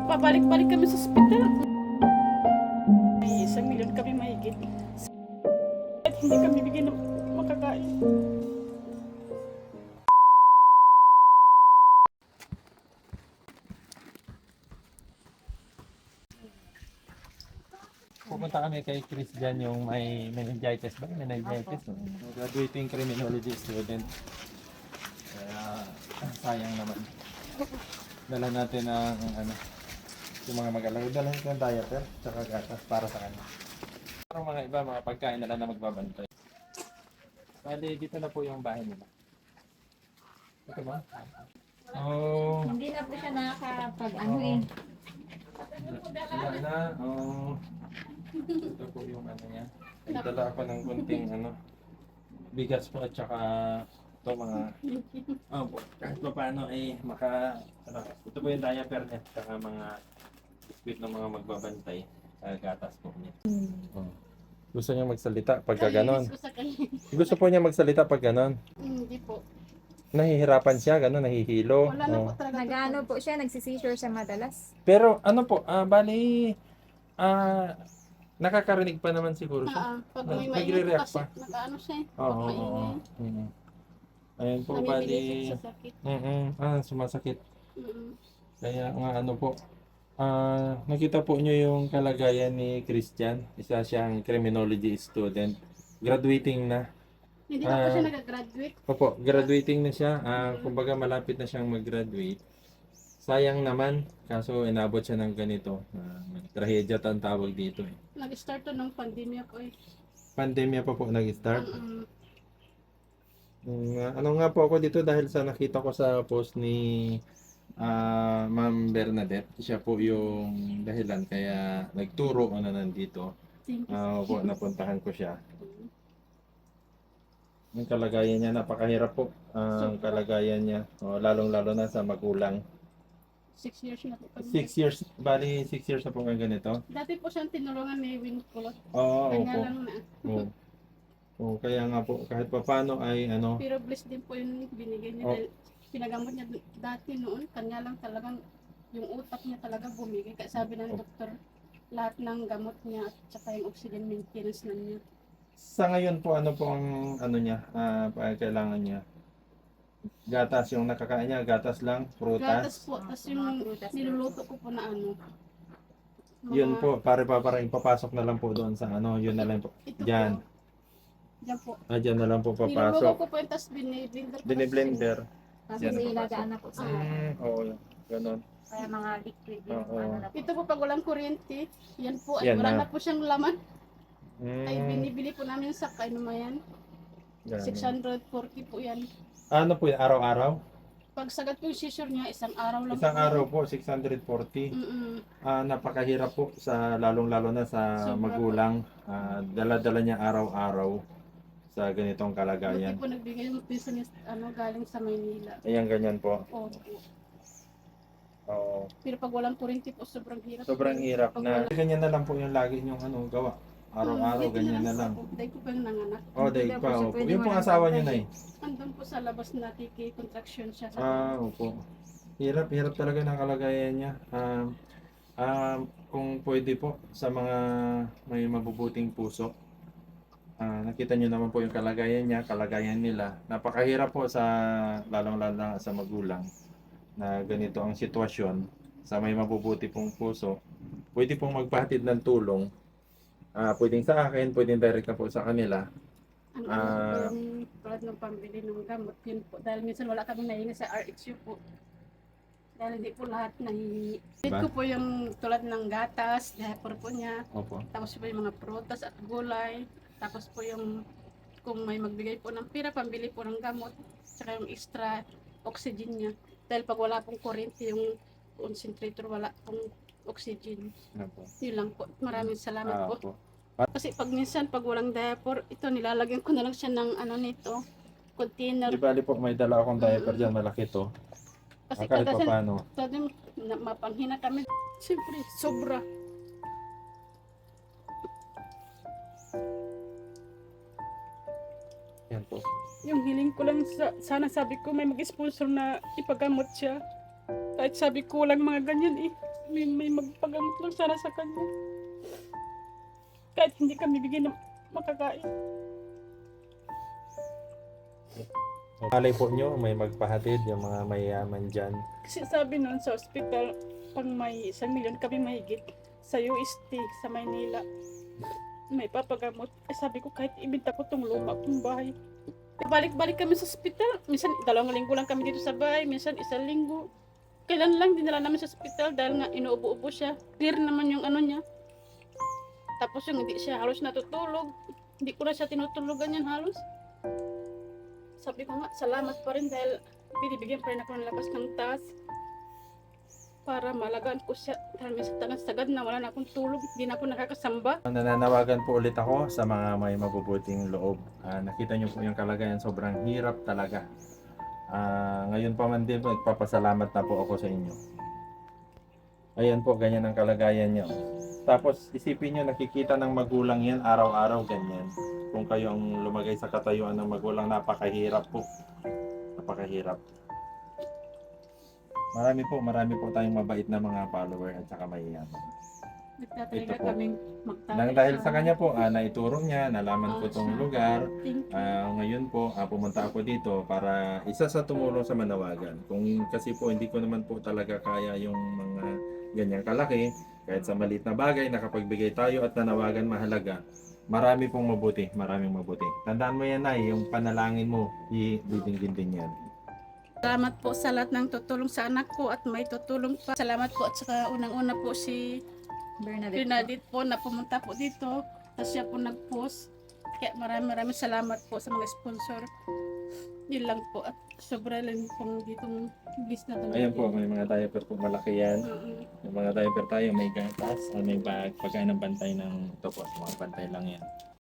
Pabalik-balik kami sa ospital. May 1 milyon kami mahigit. At hindi kami bigyan ng makakain. Pupunta kami kay Chris dyan yung may meningitis ba? Meningitis. No? Graduating criminology student. Kaya sayang naman. Dala natin ang yung mga mag-alala. Dala natin ang diaper tsaka gatas para sa kanya. Parang mga iba, mga pagkain na lang na magbabantay. Bali, dito na po yung bahay nila. Ito ba? Oh. Hindi na po siya nakakapag-ano eh. Wala na. Oh. Ito po yung niya. Nagdala ako ng kunting bigas po at saka ito mga kahit pa paano ay ito po yung diaper niya at saka mga biskuit ng mga magbabantay sa gatas po niya. Oh. Gusto niya magsalita pagka ganon. Gusto po niya magsalita pag ganon. Hindi po. Nahihirapan siya, ganon, nahihilo. Wala na po talaga. Nag-ano po siya, nagsiseizure siya madalas. Pero bali, nakakarinig pa naman siguro siya. Pag may maingay po Nagre-react kasi, pa. nag-ano siya eh. Oo, Pag oo, maingay. oo. Ayun po, Namimili bali. siya sa sakit. Sumasakit. Mm-mm. Kaya nga po. Nakita po niyo yung kalagayan ni Christian. Isa siyang criminology student. Graduating na. Hindi na po siya nag-graduate. Opo, graduating na siya. Kumbaga malapit na siyang mag-graduate. Sayang naman, kaso inabot siya ng ganito. Trahedya ang tawag dito eh. Nag-start to ng pandemya po eh. Pandemya pa po nag-start. Mm-mm. Ano nga po ako dito dahil sa nakita ko sa post ni Ma'am Bernadette. Siya po yung dahilan kaya nagturo na nandito. Thank you. Po, napuntahan ko siya. Yung kalagayan niya, napakahirap po. Ang kalagayan niya, lalong-lalo na sa magulang. 6 years na po kami. 6 years, bali 6 years na po kang ganito. Dati po siyang tinulungan ni Winculot. Oo, Kanya opo. lang na. Kaya nga po, kahit pa paano ay Pero blessed din po yung binigay niya. Oh. Dahil pinagamot niya dati noon. Kanya lang talagang yung utak niya talaga bumigay. Kaya sabi ng doktor, lahat ng gamot niya at saka yung oxygen maintenance na niya. Sa ngayon po, ano po ang niya, kailangan niya? Gatas, yung nakakain niya, gatas lang, Gatas prutas. po. Tapos yung Prutas. niluluto ko po na Yun po, parang ipapasok na lang po doon sa yun na lang po. Ito Diyan. po. Diyan po. Diyan na lang po Niluluto papasok. ko po yun, tapos biniblender ko. Biniblender. Tapos Yan, ilagaan na po sa Oo, ganun. kaya mga liquid yung Oo. ano na po. Ito po pag walang kuryente, yan po, Yan ay wala na. na po siyang laman. Ay Mm, binibili po namin sa yan. ganun. 640 po yan. Ano po yun, araw-araw? Pag sagat po yung seizure niya, isang araw lang Isang po. araw po, 640. Mm-mm. Napakahirap po sa lalong-lalo na sa Sobra magulang. Dala-dala niya araw-araw sa ganitong Buti kalagayan. po nagbigay yung piso niya galing sa Maynila. Ayan, ganyan po. Opo. Oo. Pero pag walang kuryente po, sobrang hirap. Sobrang hirap Pag na. wala- Ganyan na lang po yung lagi yung gawa. Araw-araw, Dito ganyan na lang. po. Dahil po kayong nanganak. Daig Hindi pa. po siya Opo. pwede Yung pong walang asawa niyo na pantay. eh. Andun po sa labas na contraction siya. Opo. Hirap talaga ng kalagayan niya. Kung pwede po sa mga may mabubuting puso, nakita niyo naman po yung kalagayan niya, kalagayan nila. Napakahirap po sa lalong-lalo sa magulang na ganito ang sitwasyon. Sa may mabubuti pong puso, pwede pong magpahatid ng tulong. Pwedeng sa akin, pwedeng direct na po sa kanila. Yung tulad ng pambili ng gamot, yun po. Dahil minsan wala kami nahingi sa RHU po. Dahil hindi po lahat nahingi. Diba? Ko po yung tulad ng gatas, diaper po niya. Opo. Tapos po yung mga prutas at gulay. Tapos po yung kung may magbigay po ng pira, pambili po ng gamot. Saka yung extra oxygen niya. Dahil pag wala pong kuryente, yung concentrator wala pong oxygen. Opo. Yun lang po. Maraming salamat po. Opo. Kasi pag minsan, pag walang diaper, ito nilalagyan ko na lang siya ng nito, container. Di bali po, may dala akong diaper dyan, malaki to. Kasi Kahit kada pa paano. mapanghina kami. Siyempre, sobra. Yan po. Yung hiling ko lang, sana sabi ko may mag-sponsor na ipagamot siya. Kahit sabi ko lang mga ganyan eh. may magpagamot lang sana sa kanya. Kahit hindi kami bigyan ng makakain. Malay po nyo, may magpahatid yung mga mayaman dyan. Kasi sabi noon sa ospital, pag may 1 milyon kami mahigit sa UST, sa Maynila, may papagamot. Sabi ko, kahit ibinta ko tong luma kong bahay. Balik-balik kami sa ospital. Minsan 2 linggo lang kami dito sa bahay, minsan 1 linggo. Kailan lang dinala namin sa ospital dahil nga inuubo-ubo siya. Clear naman yung ano niya. Tapos yung hindi siya halos natutulog. Hindi ko na siya tinutulugan yan halos. Sabi ko nga, salamat pa rin dahil binibigyan pa rin ako ng lakas ng taas para malagaan ko siya. Dahil minsan sagad na wala na akong tulog, hindi na ako nakakasamba. Nananawagan po ulit ako sa mga may mabubuting loob. Nakita nyo po yung kalagayan, sobrang hirap talaga. Ngayon pa man din po, nagpapasalamat na po ako sa inyo. Ayan po, ganyan ang kalagayan nyo. Tapos isipin nyo, nakikita ng magulang yan araw-araw ganyan. Kung kayo ang lumagay sa katayuan ng magulang, napakahirap po. Napakahirap. Marami po tayong mabait na mga follower at saka mayayaman. Nagtatalaga Ito po. kaming magtatayo. Nang dahil sa kanya po, naituro niya, nalaman ko itong lugar. Thank you. Ngayon po, pumunta ako dito para isa sa tumulong sa Manawagan. Kung kasi po, hindi ko naman po talaga kaya yung mga ganyang kalaki. Kahit sa maliit na bagay, nakapagbigay tayo at nanawagan mahalaga. Marami pong mabuti, maraming mabuti. Tandaan mo yan, Nay, yung panalangin mo, ibibigin din yan. Salamat po sa lahat ng tutulong sa anak ko at may tutulong pa. Salamat po at saka unang-una po si Bernadette po na pumunta po dito. Tapos siya po nag-post. Kaya maraming salamat po sa mga sponsor. Yun lang po at sobra lang pong ditong bis na talaga. Ayan po, may mga diaper po malaki yan. Mm-mm. May mga diaper tayo, may gatas, may bag, pagkain ng bantay ng ito po, mga bantay lang yan.